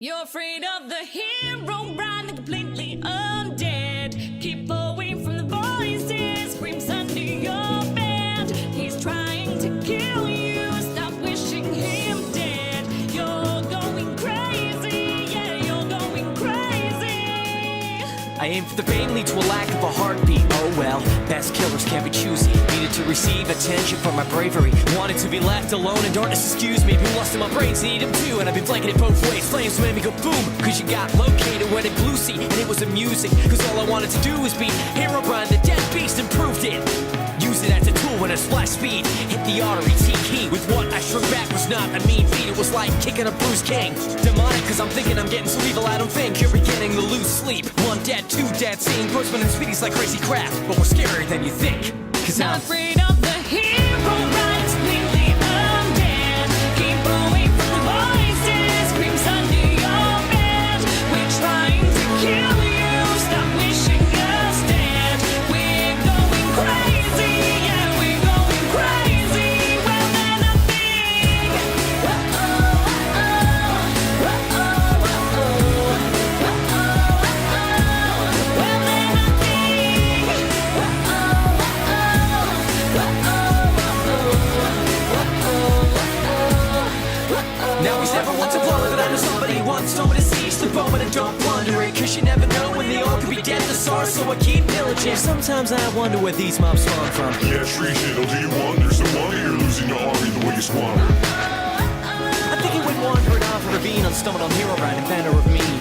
You're afraid of the hero, running completely undead. Keep away from the voices, screams under your bed. He's trying to kill you, stop wishing him dead. You're going crazy, yeah, you're going crazy. I aim for the vein, lead to a lack of a heartbeat. Oh well, best killers can't be choosy. Needed to receive attention for my bravery. Wanted to be left alone in darkness, excuse me. Been lost in my brains, need him too. And I've been flanking it both ways. Flames made me go boom, cause you got located when it blew see. And it was amusing, cause all I wanted to do was be Hero Brian, the dead beast, and proved it. Use it as a tool when it's flash speed. Hit the artery, T-key. With what I shrunk back was not a mean feat. It was like kicking a bruised king. Demonic, cause I'm thinking I'm getting so evil I don't think you're beginning to lose sleep. One dead, two dead, seeing Grossman and Speedy's like crazy crap. But we're scarier than you think. Cause Not afraid of the hero, right? Completely undead. Keep away from the voices, screams under your bed. We're trying to kill you, stop wishing us dead. We're going crazy, yeah, we're going crazy. Well, then I think, well, then I think, now he's never one to blow it, but I know somebody once told me to seize the moment and don't plunder it. Cause you never know when they all could be dead to SARS, so I keep pillaging. Sometimes I wonder where these mobs spawn from. Yeah, Shri Shittle, do you wonder? So wonder you're losing your army the way you squander. I'm thinking when wandering off a ravine, I stumbled on Hero Brian, inventor of mean.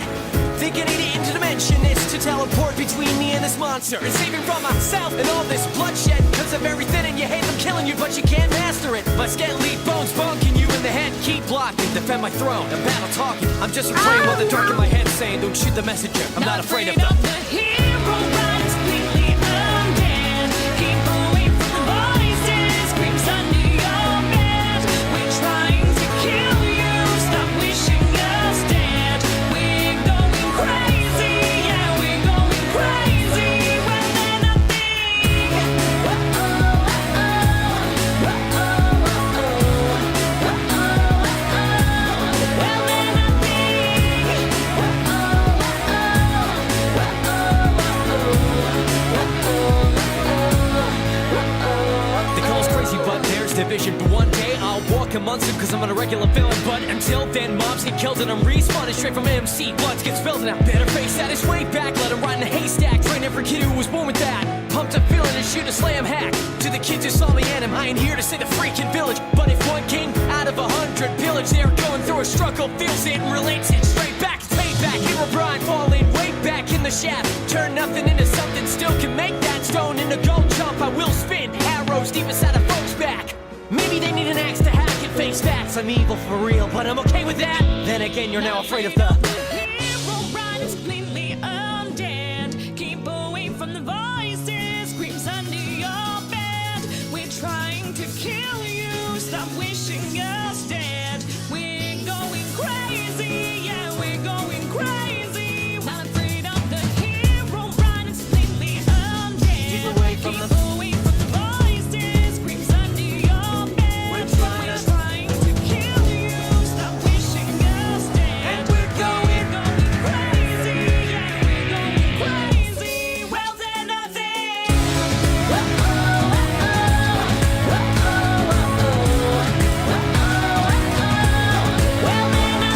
Thinking I need interdimension is to teleport between me and this monster and save me from myself and all this bloodshed. Cause of everything and you hate them killing you, but you can't master it. My scaly bones bunking you in the head, keep blocking, defend my throne, I'm battle talking. I'm just replaying what the dark in my head saying, don't shoot the messenger, I'm not afraid of them. the hero, right? Completely undead. Keep away from the voices, screams under your bed. We're trying to kill you, stop wishing us dead. We're going crazy, yeah, we're going crazy. Well, then I think, well, then I They call us crazy, but there's division. But one day I'll walk amongst them, cause I'm not a regular villain. But until then, mobs get killed and I'm respawning straight from MC. Blood gets spilled and I better face that. It's way back, let him rot in a haystack. Train every kid who was born with that. Pumped up feeling and shoot a slam hack. To the kids who saw me and him, I ain't here to save the freaking village. But if one king out of 100 pillage, they're going through a struggle, feels it and relates it straight back. It's payback, Hero Brian falling way back in the shaft. Turn nothing into something, still can make that stone into gold jump. I will spin arrows deep inside a folks back. Maybe they need an axe to hack and face facts. I'm evil for real, but I'm okay with that. Then again, you're now afraid of the hero, right? Is completely undead. Keep away from the voices, screams under your bed. We're trying to kill you, stop wishing us dead. We're going crazy, yeah, we're going crazy. Not afraid of the hero, right? Is completely undead. Keep away from the voices, screams under your bed. We're trying to kill you, stop wishing us dead. and we're going. Crazy, yeah, we're going crazy. Well, then I think, well, then I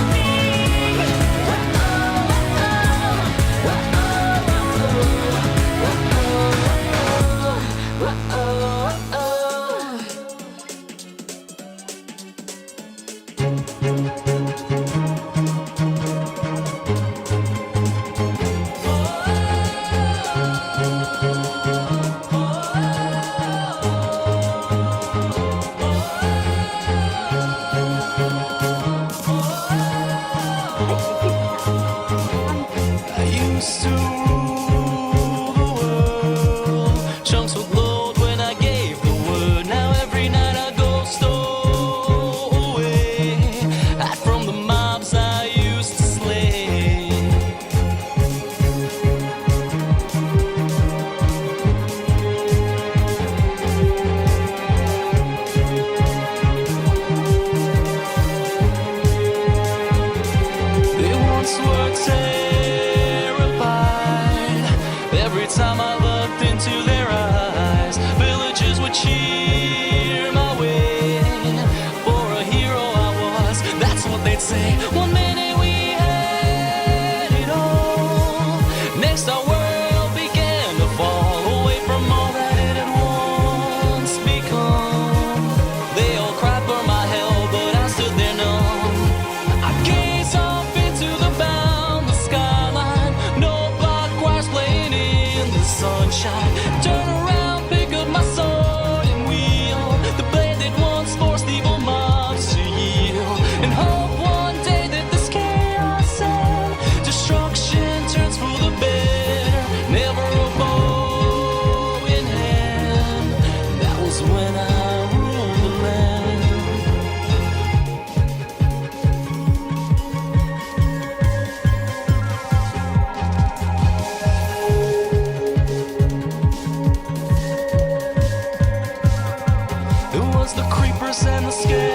I used to rule the world. Chunks would load when I gave the word. Now every night I go stowaway. Hide from the mobs I used to slay. They want parents were terrified. Every time I looked into their eyes, villagers would cheer my way. For a hero I was, that's what they'd say. One minute we had it all, next our world began to fall away from all that it had once become. They all cried for my help, but I stood there numb. I gazed off into the boundless skyline, no block choirs playing in the sunshine. Turn around, pick up my sword and wield the blade that once forced evil mobs to yield, and hope one day that this chaos and destruction turns for the better. Never a bow in hand. That was when I ruled the land. It was the creepers and the skeletons,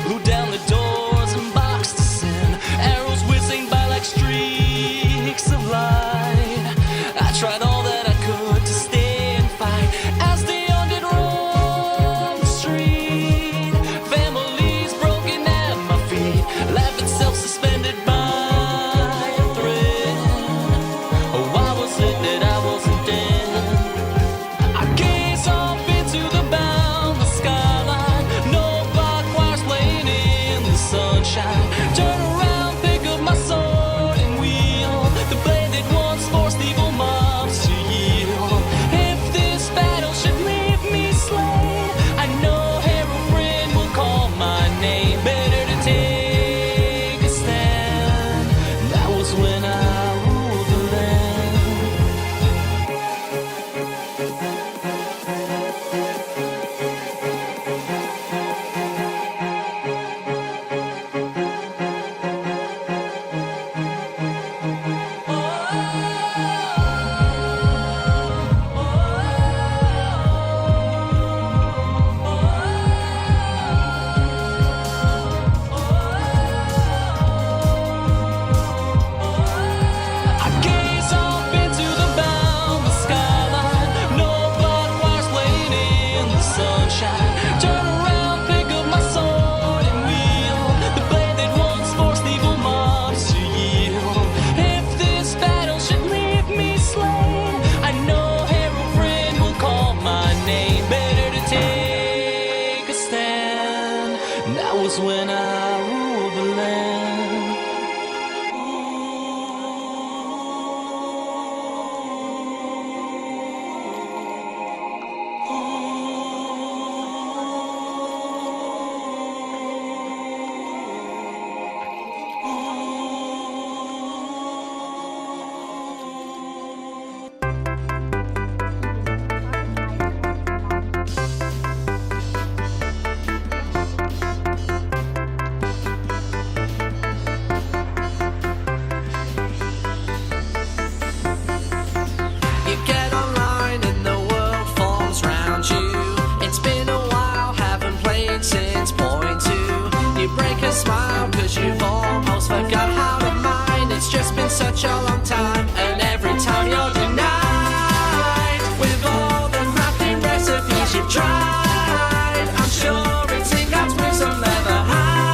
blew down the doors and boxed us in. Arrows whizzing by like streaks of light. I tried all that I could to stay and fight as the undead roamed the street. Families broken at my feet, life itself suspended by a thread. Oh, why was it that I wasn't dead? I gaze off into the boundless skyline, no block choirs playing in the sunshine. Turn around, pick up my sword and wield the blade that once forced evil mobs to yield. If this battle should leave me slain, I know hero friend will call my name. Better to take a stand. That was when I ruled the land. I gaze off into the boundless skyline, no block choirs playing in the sunshine. Turn around, pick up my sword and wield the blade that once forced evil mobs to yield. If this battle should leave me slain, I know hero friend will call my name. Better to take a stand. That was when I ruled the land. You get online and the world falls round you. It's been a while, haven't played since point two. You break a smile cause you've almost forgot how to mind. It's just been such a long time, and every time you're denied with all the crafting recipes you've tried. I'm sure it's in God's with some leather highs.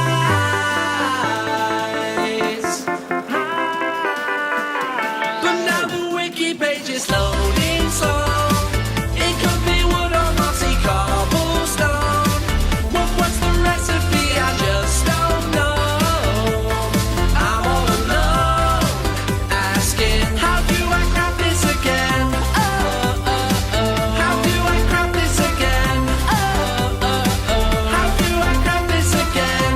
But now the wiki page is loading slow. It could be wood or mossy cobblestone. What's the recipe? I just don't know. I'm all alone, asking, how do I craft this again? How do I craft this again? How do I craft this again?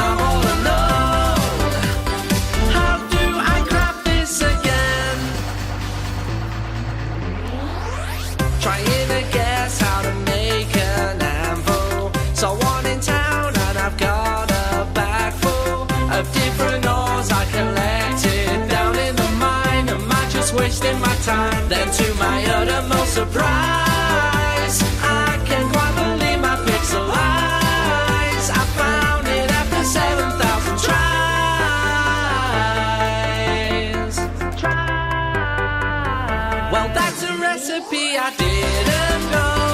I'm all alone. How do I craft this again? Trying to guess how to make an anvil. So one in town and I've got a bag full of different ores I collected down in the mine. Am I just wasting my time? Then to my uttermost surprise, I can quite believe my pixel eyes. I found Well, that's a recipe I didn't know.